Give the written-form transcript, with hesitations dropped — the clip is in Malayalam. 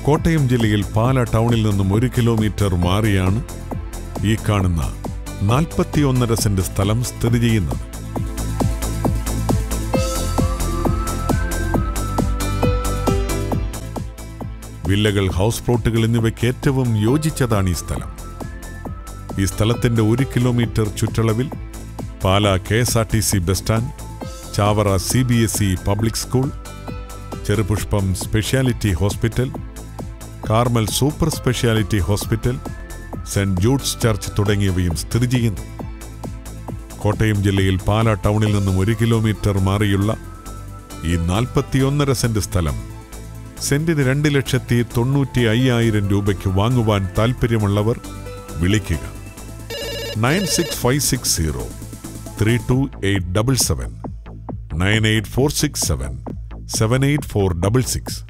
കോട്ടയം ജില്ലയിൽ പാല ടൗണിൽ നിന്നും 1 കിലോമീറ്റർ മാറിയാണ് ഈ കാണുന്ന 41.5 സെന്റ് സ്ഥലം സ്ഥിതി ചെയ്യുന്നത്. വില്ലകൾ, ഹൗസ് പ്ലോട്ടുകൾ എന്നിവയ്ക്ക് ഏറ്റവും യോജിച്ചതാണ് ഈ സ്ഥലം. ഈ സ്ഥലത്തിന്റെ 1 കിലോമീറ്റർ ചുറ്റളവിൽ പാല KSRTC bus stand, Chavara CBSE public school, Cherupushpam speciality hospital, Carmel super speciality hospital, saint Jude's church തുടങ്ങിയവയും സ്ഥിതി ചെയ്യുന്നു. കോട്ടയം ജില്ലയിൽ പാല ടൗണിൽ നിന്നും 1 കിലോമീറ്റർ മാറിയുള്ള ഈ 41.5 സെന്റ് സ്ഥലം സെന്റിന് 2,95,000 രൂപയ്ക്ക് വാങ്ങുവാൻ താൽപ്പര്യമുള്ളവർ വിളിക്കുക. 9656 32877 98467 78466.